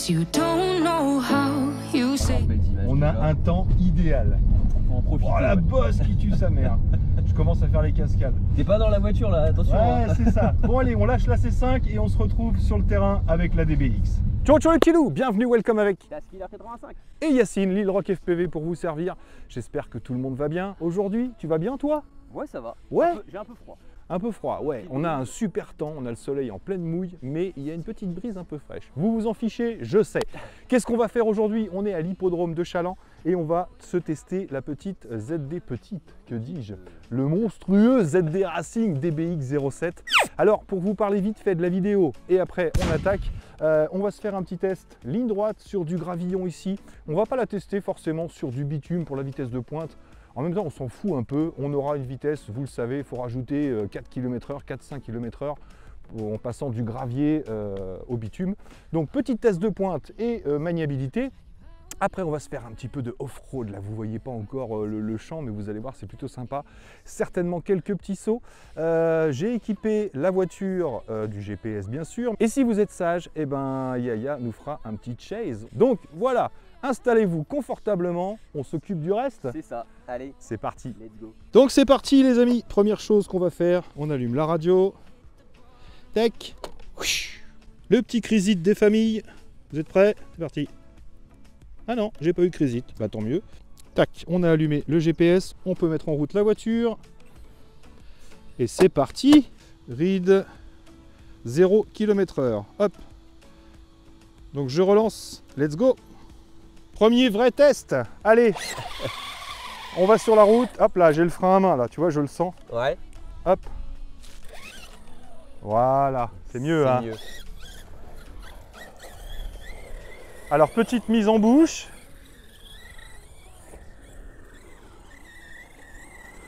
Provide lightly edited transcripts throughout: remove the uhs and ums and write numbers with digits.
you don't know how you say. On a un temps idéal. On en profite. Oh la bosse qui tue sa mère. Je commence à faire les cascades. T'es pas dans la voiture là, attention. Ouais, hein. c'est ça. Bon allez, on lâche la C5 et on se retrouve sur le terrain avec la DBX. Ciao ciao les kilous, bienvenue, welcome avec La Skiller 85. et Yacine, Lille Rock FPV pour vous servir. J'espère que tout le monde va bien. Aujourd'hui, tu vas bien toi? Ouais, ça va. Ouais. J'ai un peu froid. Un peu froid, ouais. On a un super temps, on a le soleil en pleine mouille, mais il y a une petite brise un peu fraîche. Vous vous en fichez, je sais. Qu'est-ce qu'on va faire aujourd'hui? On est à l'hippodrome de Chaland et on va se tester la petite ZD petite, que dis-je? Le monstrueux ZD Racing DBX07. Alors, pour vous parler vite fait de la vidéo et après on attaque, on va se faire un petit test ligne droite sur du gravillon ici. On va pas la tester forcément sur du bitume pour la vitesse de pointe. En même temps, on s'en fout un peu, on aura une vitesse, vous le savez, il faut rajouter 4 km/h, 4-5 km/h en passant du gravier au bitume. Donc petit test de pointe et maniabilité. Après, on va se faire un petit peu de off-road. Là, vous ne voyez pas encore le champ, mais vous allez voir, c'est plutôt sympa. Certainement quelques petits sauts. J'ai équipé la voiture du GPS, bien sûr. Et si vous êtes sage, eh ben, Yaya nous fera un petit chase. Donc voilà, installez-vous confortablement. On s'occupe du reste. C'est ça. Allez, C'est parti. let's go. Donc c'est parti les amis, première chose qu'on va faire, on allume la radio. Tac. Le petit crisite des familles. Vous êtes prêts? C'est parti. Ah non, j'ai pas eu crisite, bah tant mieux. Tac, on a allumé le GPS, on peut mettre en route la voiture. Et c'est parti. Read 0 km/h. Hop. Donc je relance, let's go. Premier vrai test, allez. On va sur la route, hop là, j'ai le frein à main là, tu vois, je le sens. Ouais. Hop. Voilà, c'est mieux, hein. Mieux. Alors, petite mise en bouche.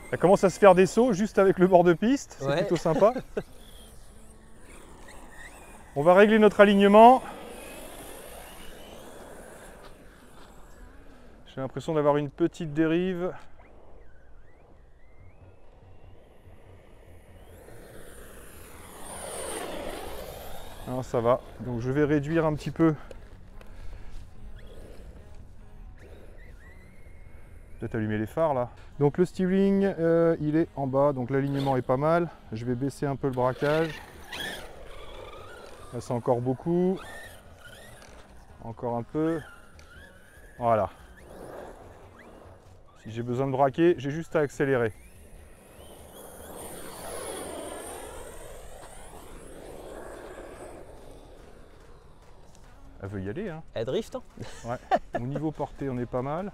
Ça commence à se faire des sauts juste avec le bord de piste, c'est Ouais. plutôt sympa. On va régler notre alignement. J'ai l'impression d'avoir une petite dérive. Non, ça va. Donc je vais réduire un petit peu. Peut-être allumer les phares là. Donc le steering, il est en bas, donc l'alignement est pas mal. Je vais baisser un peu le braquage. Là c'est encore beaucoup. Encore un peu. Voilà. Si j'ai besoin de braquer, j'ai juste à accélérer. Elle veut y aller, hein. Elle drift, hein. Ouais. Au niveau portée, on est pas mal.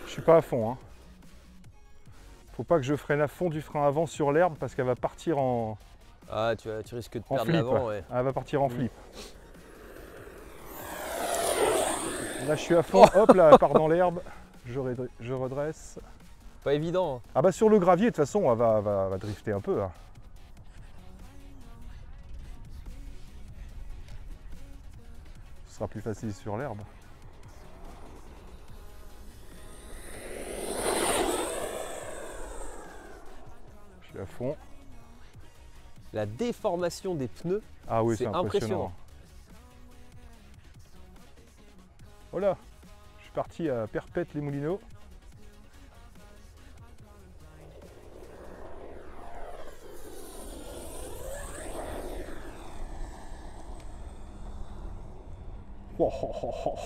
Je suis pas à fond, hein. Faut pas que je freine à fond du frein avant sur l'herbe parce qu'elle va partir en Ah, tu risques de en perdre flip. l'avant, ouais. Elle va partir en flip. Là, je suis à fond. Hop là, elle part dans l'herbe. Je redresse. Pas évident. Hein. Ah bah sur le gravier, de toute façon, elle va drifter un peu. Hein. Ce sera plus facile sur l'herbe. Je suis à fond. La déformation des pneus, Ah oui, c'est c'est impressionnant. impressionnant. Oh là, je suis parti à Perpète-les-Moulineaux.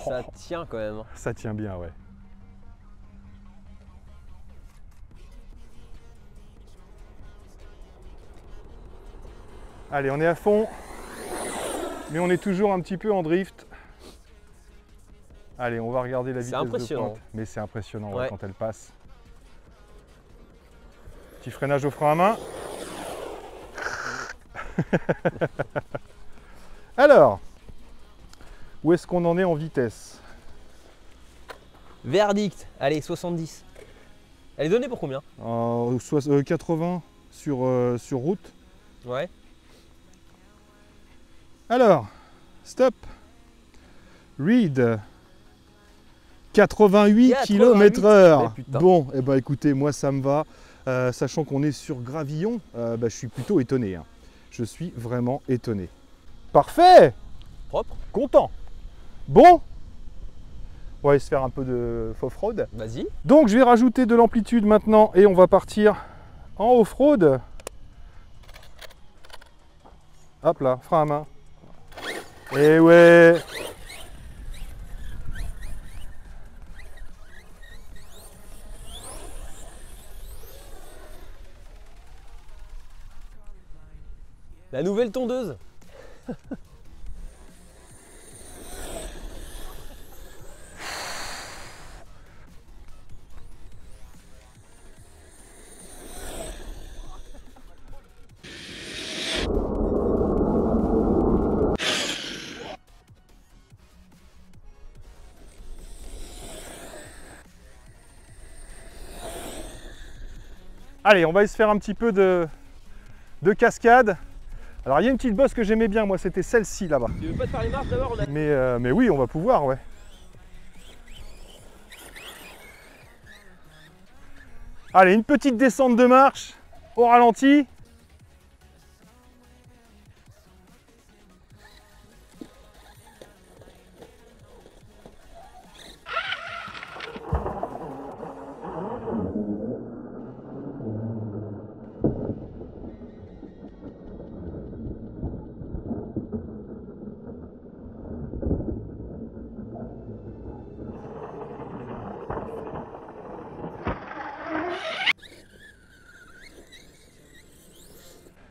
Ça tient quand même. Hein. Ça tient bien, ouais. Allez, on est à fond, mais on est toujours un petit peu en drift. Allez, on va regarder la vitesse de impressionnant. pointe. Mais c'est impressionnant ouais, Ouais. quand elle passe. Petit freinage au frein à main. Alors, où est-ce qu'on en est en vitesse? Verdict, allez, 70. Elle est donnée pour combien? 80 sur route. Ouais. Alors, stop. Read 88 km/h. Eh, putain. Bon, eh ben, écoutez, moi ça me va. Sachant qu'on est sur gravillon, je suis plutôt étonné. Hein. Je suis vraiment étonné. Parfait. Propre. Content. Bon. On va aller se faire un peu de off-road. Vas-y. Donc je vais rajouter de l'amplitude maintenant et on va partir en off-road. Hop là, frein à main. Et ouais. La nouvelle tondeuse. Allez, on va aller se faire un petit peu de cascade. Alors il y a une petite bosse que j'aimais bien, moi c'était celle-ci là-bas. Tu veux pas te faire les marches d'abord? Mais oui, on va pouvoir, ouais. Allez, une petite descente de marche au ralenti.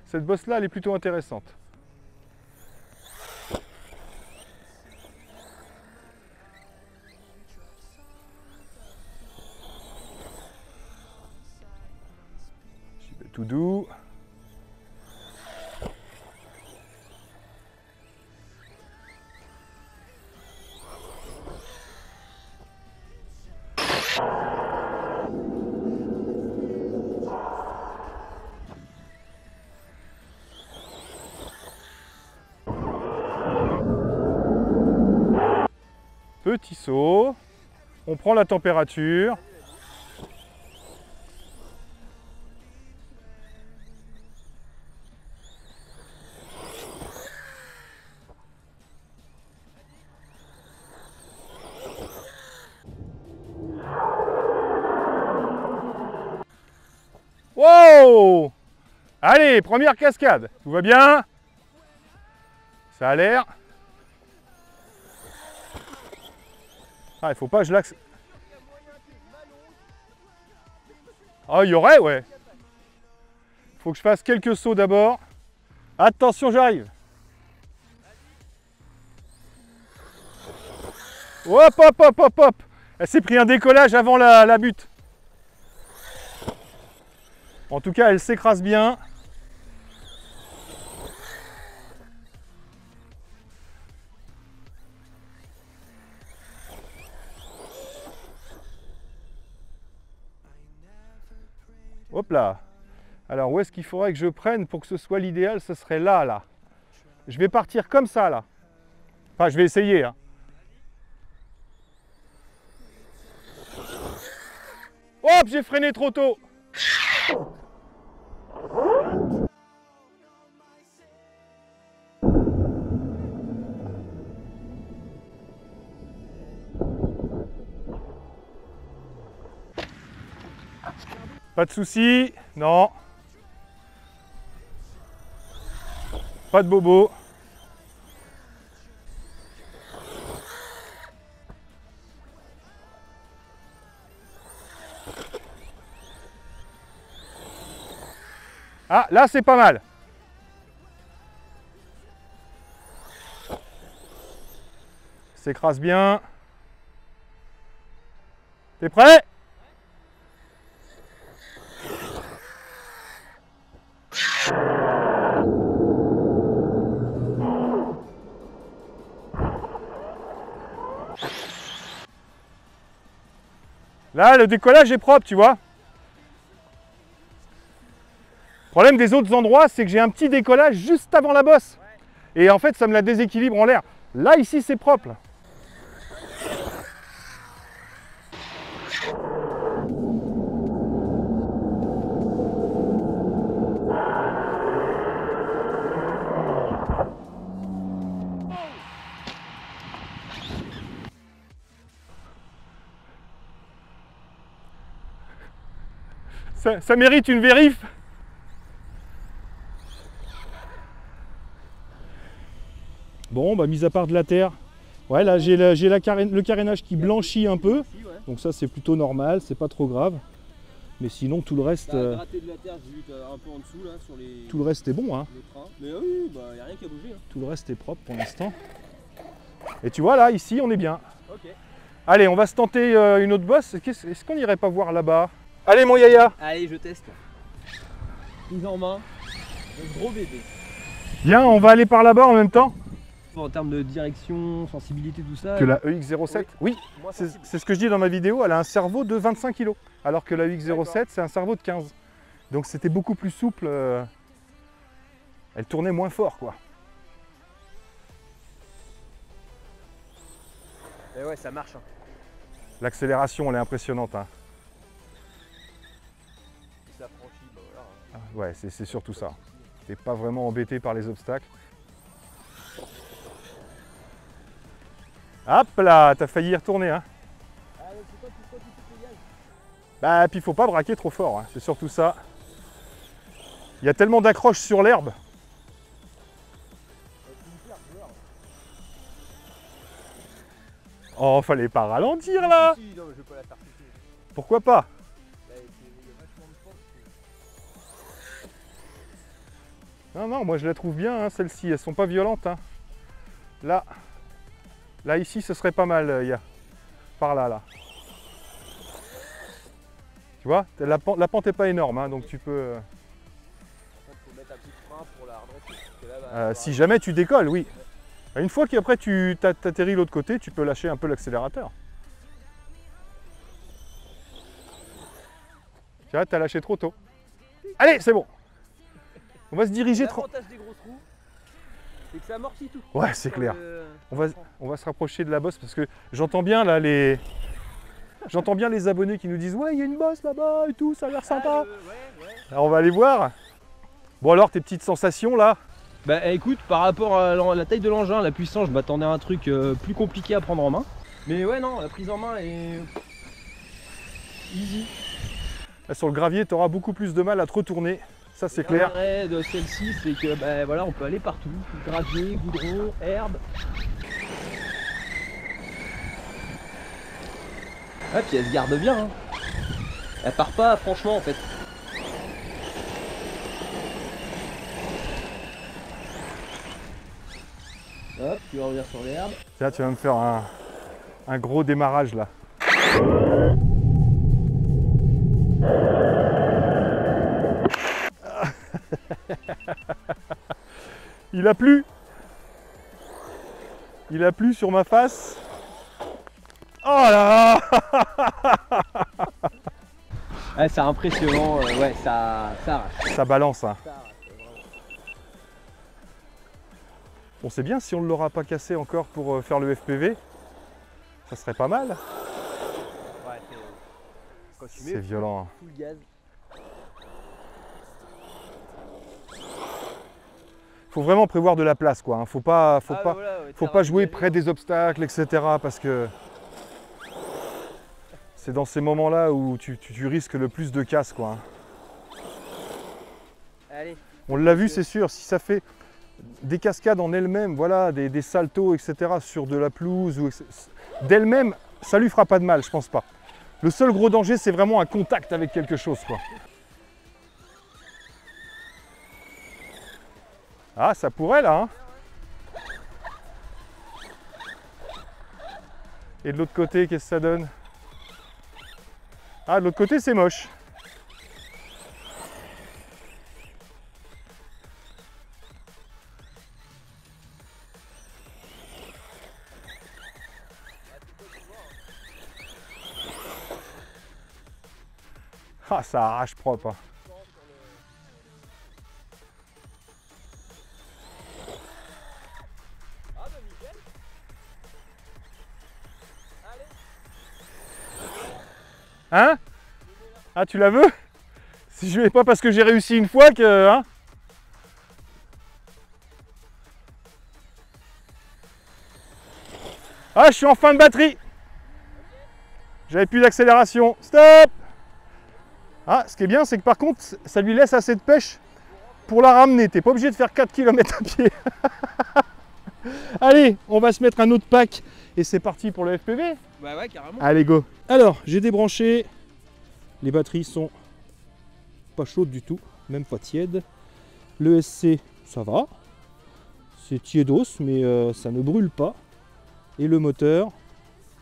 Cette bosse-là, elle est plutôt intéressante. J'y vais tout doux. Petit saut, on prend la température. Wow! Allez, première cascade. Tout va bien? Ça a l'air. Ah, il faut pas que je l'axe. Ah, il y aurait, ouais. Il faut que je fasse quelques sauts d'abord. Attention, j'arrive. Hop, hop, hop, hop, hop. Elle s'est pris un décollage avant la butte. En tout cas, elle s'écrase bien. Hop là. Alors où est-ce qu'il faudrait que je prenne pour que ce soit l'idéal? Ce serait là, là. Je vais partir comme ça, là. Enfin, je vais essayer. Hein. Hop, j'ai freiné trop tôt. Pas de soucis, non. Pas de bobo. Ah, là c'est pas mal. S'écrase bien. T'es prêt? Là, le décollage est propre, tu vois. Le problème des autres endroits, c'est que j'ai un petit décollage juste avant la bosse. Et en fait, ça me la déséquilibre en l'air. Là, ici, c'est propre. Ça mérite une vérif. Bon, bah mis à part de la terre, ouais là j'ai le carénage qui blanchit un peu, donc ça c'est plutôt normal, c'est pas trop grave. Mais sinon tout le reste, Gratter de la terre, j'ai vu un peu en dessous là sur les. tout le reste est bon, hein. Les trains. Mais oui, bah y a rien qui a bougé. Hein. Tout le reste est propre pour l'instant. Et tu vois là, ici on est bien. Ok. Allez, on va se tenter une autre bosse. Est-ce qu'on irait pas voir là-bas? Allez mon Yaya. Allez, je teste. Prise en main. Le gros bébé. Viens, on va aller par là-bas en même temps. En termes de direction, sensibilité, tout ça. Que la EX07, oui, c'est ce que je dis dans ma vidéo, elle a un cerveau de 25 kg, alors que la EX07 c'est un cerveau de 15. Donc c'était beaucoup plus souple, elle tournait moins fort quoi. Et ouais, ça marche. Hein. L'accélération elle est impressionnante. Hein. Ça franchit, bah voilà. Ah, ouais, c'est surtout ça. T'es pas vraiment embêté par les obstacles. Hop là, t'as failli y retourner. Hein. Bah, puis il faut pas braquer trop fort, hein. C'est surtout ça. Il y a tellement d'accroches sur l'herbe. Oh, fallait pas ralentir là. Pourquoi pas? Non, non, moi je la trouve bien, hein, celle-ci. Elles sont pas violentes. Hein. Là, ici, ce serait pas mal, par là, là. Tu vois, la pente est pas énorme, hein, donc tu peux... Faut mettre un petit frein pour la redresser. Si jamais tu décolles, oui. Une fois qu'après tu t'atterris de l'autre côté, tu peux lâcher un peu l'accélérateur. Tu vois, t'as lâché trop tôt. Allez, c'est bon. On va se diriger... L'avantage des grosses roues, c'est que ça amortit tout. Ouais, c'est clair. On va se rapprocher de la bosse parce que j'entends bien là les... J'entends bien les abonnés qui nous disent « Ouais, il y a une bosse là-bas et tout, ça a l'air sympa. » Alors on va aller voir. Bon alors, tes petites sensations là? Bah écoute, par rapport à la taille de l'engin, la puissance, je m'attendais à un truc plus compliqué à prendre en main. Mais ouais, non, la prise en main est easy. Là, sur le gravier, tu auras beaucoup plus de mal à te retourner. Ça c'est clair. L'intérêt de celle-ci, c'est que bah, voilà, on peut aller partout. Gravier, goudron, herbe. Ah, puis elle se garde bien. Hein. Elle part pas, franchement, en fait. Hop, tu vas revenir sur l'herbe. Tiens, tu vas me faire un gros démarrage là. Il a plu. Il a plu sur ma face. Oh là là. Ouais, c'est impressionnant, ouais, ça arrache. Ça balance, hein. Ça arrache, vraiment. Bon, c'est bien si on ne l'aura pas cassé encore pour faire le FPV. Ça serait pas mal. Ouais, quand tu mets C'est violent. full gaz. Faut vraiment prévoir de la place, quoi. Faut pas, Voilà, ouais, faut pas jouer près des obstacles, etc. Parce que c'est dans ces moments-là où tu risques le plus de casse, quoi. Allez. On l'a vu, c'est sûr. Si ça fait des cascades en elles-mêmes, voilà, des saltos, etc. sur de la pelouse, d'elle-même, ça lui fera pas de mal, je pense pas. Le seul gros danger, c'est vraiment un contact avec quelque chose, quoi. Ah, ça pourrait là, hein. Et de l'autre côté, qu'est-ce que ça donne? Ah, de l'autre côté, c'est moche. Ah, ça arrache propre, hein. Hein? Ah, tu la veux? Si je vais pas parce que j'ai réussi une fois que... Hein? Ah, je suis en fin de batterie. J'avais plus d'accélération. Stop! Ah, ce qui est bien, c'est que par contre, ça lui laisse assez de pêche pour la ramener. T'es pas obligé de faire 4 km à pied. Allez, on va se mettre un autre pack et c'est parti pour le FPV. Bah ouais, carrément. Allez, go. Alors, j'ai débranché. Les batteries sont pas chaudes du tout, même pas tièdes. Le SC, ça va. C'est tiédos, mais ça ne brûle pas. Et le moteur,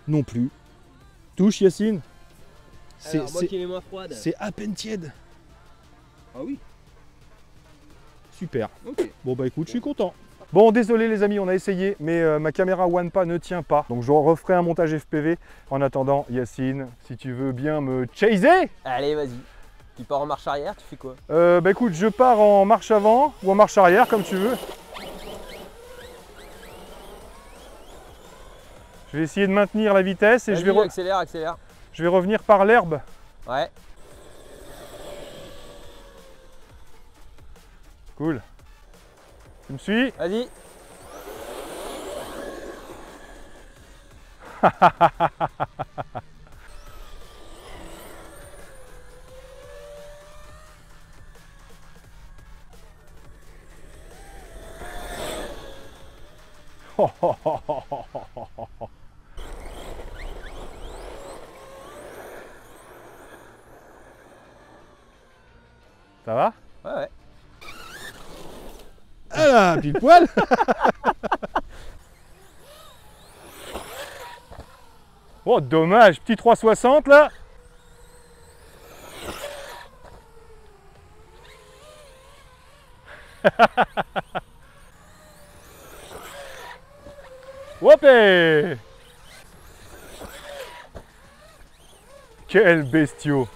non plus. Touche, Yacine. Alors, moi qui ai les mains froides. C'est à peine tiède. Ah oui. Super. Ok. Bon bah écoute, je suis content. Bon, désolé les amis, on a essayé, mais ma caméra OnePa ne tient pas. Donc je referai un montage FPV. En attendant, Yacine, si tu veux bien me chaser. Allez, vas-y. Tu pars en marche arrière, tu fais quoi? Bah écoute, je pars en marche avant ou en marche arrière, comme tu veux. Je vais essayer de maintenir la vitesse et je vais, accélère, accélère. je vais revenir par l'herbe. Ouais. Cool. Tu me suis? Vas-y. Ça va? Ouais, ouais. Ah là, pile poil. Oh dommage, petit 360 là. Hopé. Quel bestiau.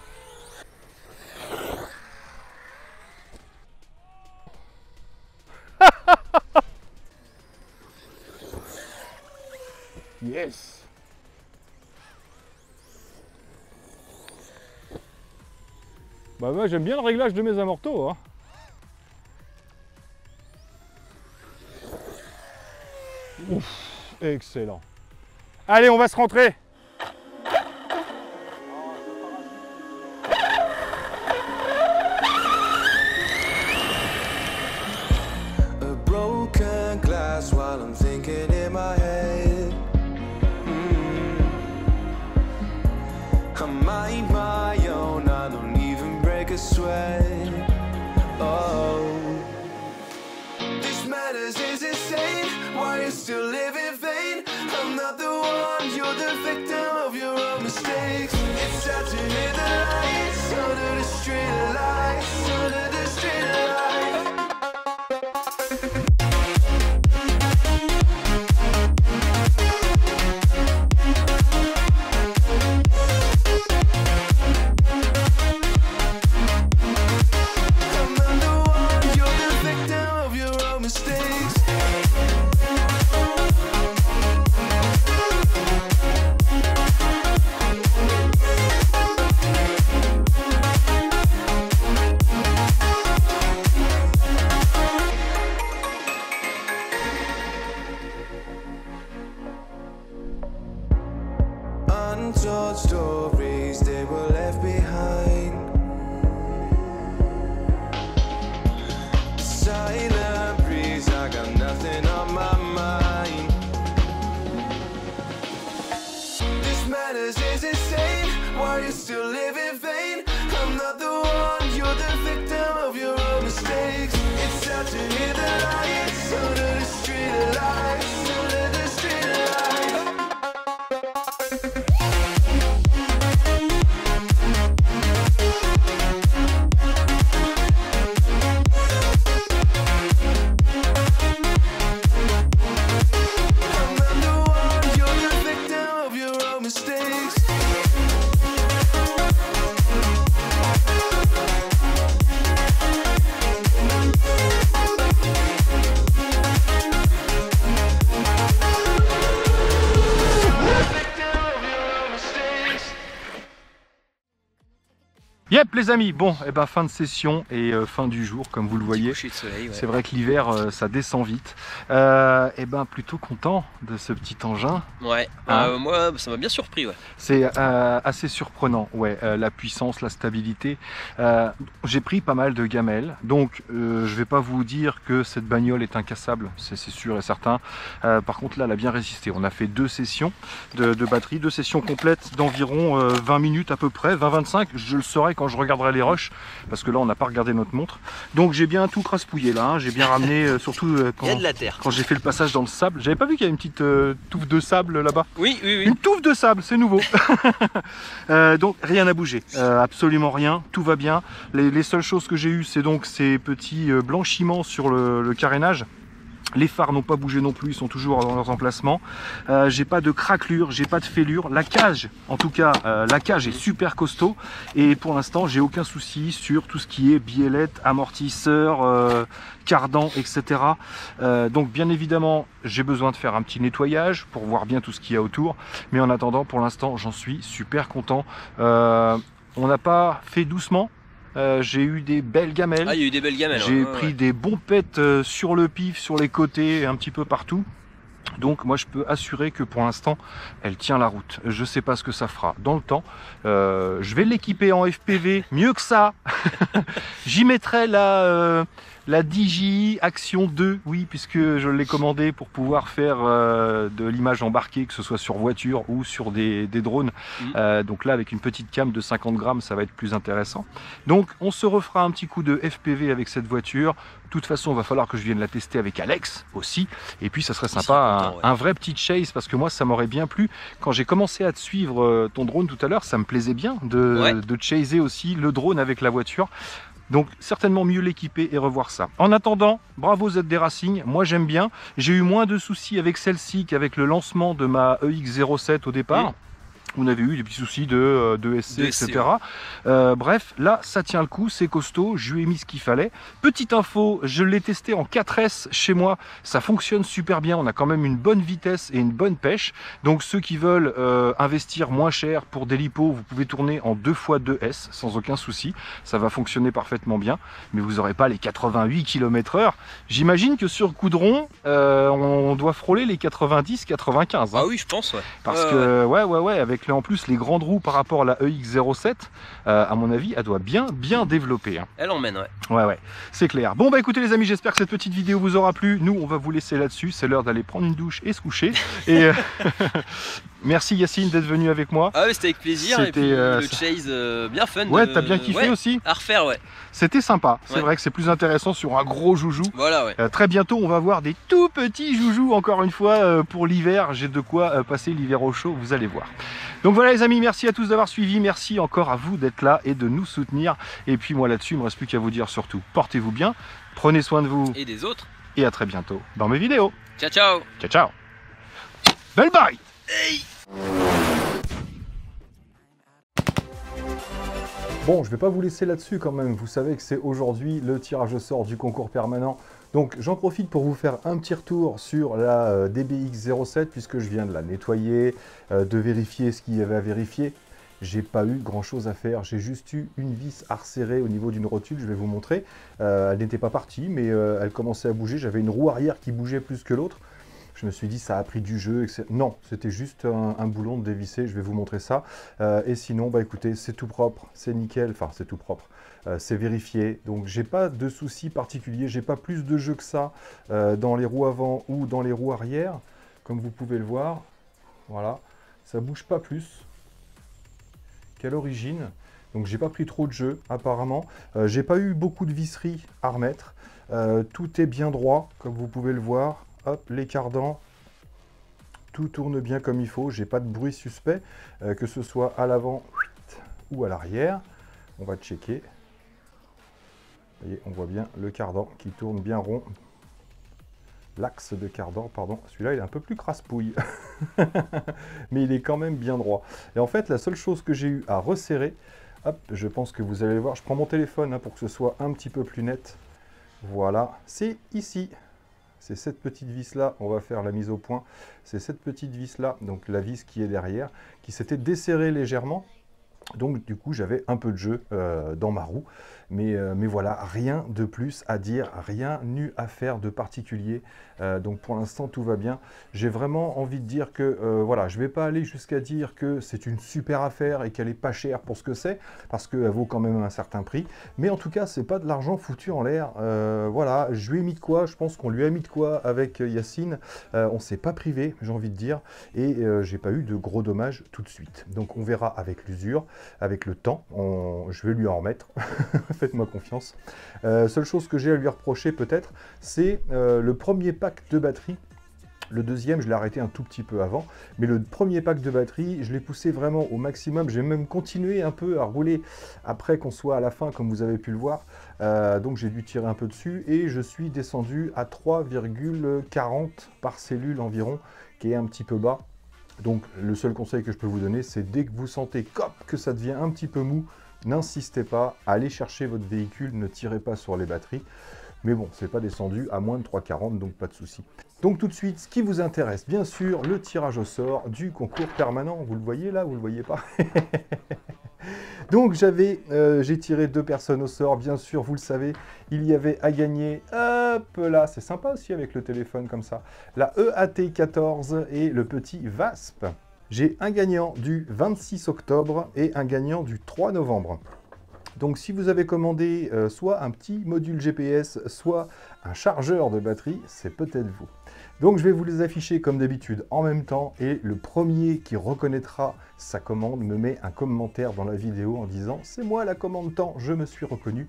Yes. Bah moi j'aime bien le réglage de mes amortos, hein. Ouf, excellent. Allez, on va se rentrer. A broken glass while I'm thinking in my head. I mind my own, I don't even break a sweat. Oh, this matters is insane. Why you still live in vain? I'm not the one, you're the victim of your own mistakes. It's time to hit the lights under the street lights, under the street lights. Untold stories, they were left behind. Silent breeze, I got nothing on my mind. This matters is insane. Why you still live in vain? I'm not the one, you're the victim of your own mistakes. It's time to hit the lights under the street lights, under the street lights. I'm not the one, you're the victim of your own mistakes. Yep les amis, bon, et ben fin de session et fin du jour comme vous le voyez. Coucher de soleil, ouais. C'est vrai que l'hiver ça descend vite. Et ben plutôt content de ce petit engin. Ouais, Hein moi ça m'a bien surpris, ouais. C'est assez surprenant, ouais, la puissance, la stabilité. J'ai pris pas mal de gamelles, donc je vais pas vous dire que cette bagnole est incassable, c'est sûr et certain. Par contre là, elle a bien résisté. On a fait 2 sessions de batterie, 2 sessions complètes d'environ 20 minutes à peu près, 20-25. Je le saurai quand je regarderai les rushs, parce que là on n'a pas regardé notre montre. Donc j'ai bien tout craspouillé là, hein. J'ai bien ramené, surtout Il y a de la terre. quand j'ai fait le passage dans le sable. J'avais pas vu qu'il y a une petite touffe de sable là-bas. Oui, oui, oui. Une touffe de sable, c'est nouveau. Donc rien n'a bougé, absolument rien, tout va bien. Les seules choses que j'ai eues, c'est donc ces petits blanchiments sur le carénage. Les phares n'ont pas bougé non plus, ils sont toujours dans leurs emplacements. J'ai pas de craquelure, j'ai pas de fêlure. La cage, en tout cas, la cage est super costaud. Et pour l'instant, j'ai aucun souci sur tout ce qui est biellette, amortisseur, cardan, etc. Donc bien évidemment, j'ai besoin de faire un petit nettoyage pour voir bien tout ce qu'il y a autour. Mais en attendant, pour l'instant, j'en suis super content. On n'a pas fait doucement. J'ai eu des belles gamelles. Ah, il y a eu des belles gamelles. J'ai hein, pris ouais. des bons pets sur le pif, sur les côtés, un petit peu partout. Donc moi je peux assurer que pour l'instant elle tient la route. Je sais pas ce que ça fera dans le temps. Je vais l'équiper en FPV, mieux que ça. J'y mettrai la DJI Action 2, oui, puisque je l'ai commandé pour pouvoir faire de l'image embarquée, que ce soit sur voiture ou sur des drones. Donc là avec une petite cam de 50 grammes ça va être plus intéressant. Donc on se refera un petit coup de FPV avec cette voiture. De toute façon, il va falloir que je vienne la tester avec Alex aussi. Et puis, ça serait sympa, un vrai petit chase, parce que moi, ça m'aurait bien plu. Quand j'ai commencé à te suivre ton drone tout à l'heure, ça me plaisait bien de chaser aussi le drone avec la voiture. Donc, certainement mieux l'équiper et revoir ça. En attendant, bravo ZD Racing, moi j'aime bien. J'ai eu moins de soucis avec celle-ci qu'avec le lancement de ma EX07 au départ. On avait eu des petits soucis de SC, etc. Bref, là, ça tient le coup, c'est costaud, je lui ai mis ce qu'il fallait. Petite info, je l'ai testé en 4S chez moi, ça fonctionne super bien, on a quand même une bonne vitesse et une bonne pêche. Donc ceux qui veulent investir moins cher pour des lipos, vous pouvez tourner en 2x2S sans aucun souci, ça va fonctionner parfaitement bien, mais vous n'aurez pas les 88 km/h. J'imagine que sur Coudron, on doit frôler les 90-95. Hein. Ah oui, je pense, ouais. Parce que, ouais, avec en plus les grandes roues par rapport à la EX07, à mon avis, elle doit bien développer. Hein. Elle emmène, ouais. Ouais, c'est clair. Bon, bah écoutez les amis, j'espère que cette petite vidéo vous aura plu. Nous, on va vous laisser là-dessus. C'est l'heure d'aller prendre une douche et se coucher. Et merci Yacine d'être venu avec moi. Ah ouais, c'était avec plaisir. Et puis le chase, bien fun. Ouais, t'as bien kiffé aussi. À refaire, ouais. C'était sympa. C'est vrai que c'est plus intéressant sur un gros joujou. Voilà, ouais. Très bientôt, on va voir des tout petits joujous, encore une fois, pour l'hiver. J'ai de quoi passer l'hiver au chaud, vous allez voir. Donc voilà les amis, merci à tous d'avoir suivi, merci encore à vous d'être là et de nous soutenir. Et puis moi là-dessus, il ne me reste plus qu'à vous dire surtout, portez-vous bien, prenez soin de vous. Et des autres. Et à très bientôt dans mes vidéos. Ciao, ciao. Ciao, ciao. Belle bite. Hey. Bon, je ne vais pas vous laisser là-dessus quand même. Vous savez que c'est aujourd'hui le tirage au sort du concours permanent. Donc j'en profite pour vous faire un petit retour sur la DBX07 puisque je viens de la nettoyer, de vérifier ce qu'il y avait à vérifier. J'ai pas eu grand chose à faire, j'ai juste eu une vis à resserrer au niveau d'une rotule, je vais vous montrer. Elle n'était pas partie mais elle commençait à bouger, j'avais une roue arrière qui bougeait plus que l'autre. Je me suis dit ça a pris du jeu, etc. Non, c'était juste un boulon de dévisser, je vais vous montrer ça. Et sinon, bah écoutez, c'est tout propre, c'est nickel, enfin c'est tout propre. C'est vérifié, donc j'ai pas de soucis particuliers, j'ai pas plus de jeu que ça dans les roues avant ou dans les roues arrière, comme vous pouvez le voir. Voilà, ça bouge pas plus qu'à l'origine, donc j'ai pas pris trop de jeu apparemment. J'ai pas eu beaucoup de visseries à remettre, tout est bien droit, comme vous pouvez le voir. Hop, les cardans, tout tourne bien comme il faut, j'ai pas de bruit suspect, que ce soit à l'avant ou à l'arrière. On va checker. Vous voyez, on voit bien le cardan qui tourne bien rond. L'axe de cardan, pardon. Celui-là, il est un peu plus crasse-pouille. Mais il est quand même bien droit. Et en fait, la seule chose que j'ai eu à resserrer, hop, je pense que vous allez le voir. Je prends mon téléphone hein, pour que ce soit un petit peu plus net. Voilà, c'est ici. C'est cette petite vis-là, on va faire la mise au point. C'est cette petite vis-là, donc la vis qui est derrière, qui s'était desserrée légèrement. Donc du coup j'avais un peu de jeu dans ma roue, mais voilà, rien de plus à dire, rien eu à faire de particulier, donc pour l'instant tout va bien. J'ai vraiment envie de dire que voilà, je ne vais pas aller jusqu'à dire que c'est une super affaire et qu'elle est pas chère pour ce que c'est, parce qu'elle vaut quand même un certain prix, mais en tout cas c'est pas de l'argent foutu en l'air. Voilà, je lui ai mis de quoi, je pense qu'on lui a mis de quoi avec Yacine, on s'est pas privé, j'ai envie de dire, et j'ai pas eu de gros dommages tout de suite. Donc on verra avec l'usure, avec le temps, je vais lui en remettre, faites-moi confiance. Seule chose que j'ai à lui reprocher peut-être, c'est le premier pack de batterie. Le deuxième, je l'ai arrêté un tout petit peu avant, mais le premier pack de batterie, je l'ai poussé vraiment au maximum. J'ai même continué un peu à rouler après qu'on soit à la fin, comme vous avez pu le voir. Donc j'ai dû tirer un peu dessus et je suis descendu à 3,40 par cellule environ, qui est un petit peu bas. Donc le seul conseil que je peux vous donner, c'est dès que vous sentez que ça devient un petit peu mou, n'insistez pas, allez chercher votre véhicule, ne tirez pas sur les batteries. Mais bon, c'est pas descendu à moins de 3,40, donc pas de souci. Donc tout de suite, ce qui vous intéresse, bien sûr, le tirage au sort du concours permanent. Vous le voyez là, vous le voyez pas? Donc j'ai tiré 2 personnes au sort, bien sûr, vous le savez, il y avait à gagner, hop là, c'est sympa aussi avec le téléphone comme ça, la EAT14 et le petit VASP. J'ai un gagnant du 26 octobre et un gagnant du 3 novembre. Donc si vous avez commandé soit un petit module GPS, soit un chargeur de batterie, c'est peut-être vous. Donc je vais vous les afficher comme d'habitude en même temps et le premier qui reconnaîtra sa commande me met un commentaire dans la vidéo en disant « C'est moi la commande tant, je me suis reconnu ».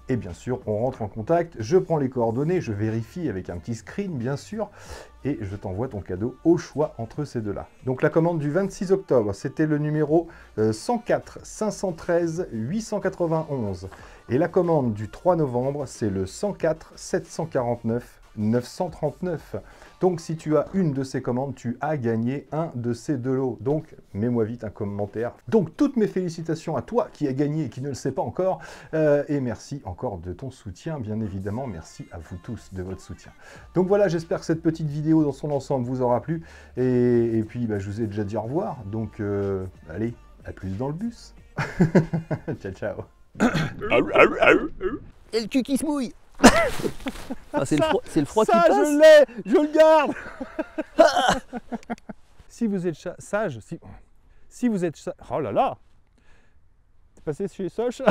Et bien sûr, on rentre en contact, je prends les coordonnées, je vérifie avec un petit screen bien sûr, et je t'envoie ton cadeau au choix entre ces deux-là. Donc la commande du 26 octobre, c'était le numéro 104 513 891. Et la commande du 3 novembre, c'est le 104 749 939. Donc si tu as une de ces commandes, tu as gagné un de ces 2 lots. Donc mets-moi vite un commentaire. Donc toutes mes félicitations à toi qui as gagné et qui ne le sais pas encore. Et merci encore de ton soutien, bien évidemment. Merci à vous tous de votre soutien. Donc voilà, j'espère que cette petite vidéo dans son ensemble vous aura plu. Et puis je vous ai déjà dit au revoir. Donc allez, à plus dans le bus. Ciao, ciao. Et le cul qui se mouille. Ah, c'est le froid qui ça, passe. je l'ai, je le garde. Si vous êtes sage, si vous êtes oh là là, c'est passé chez Soch.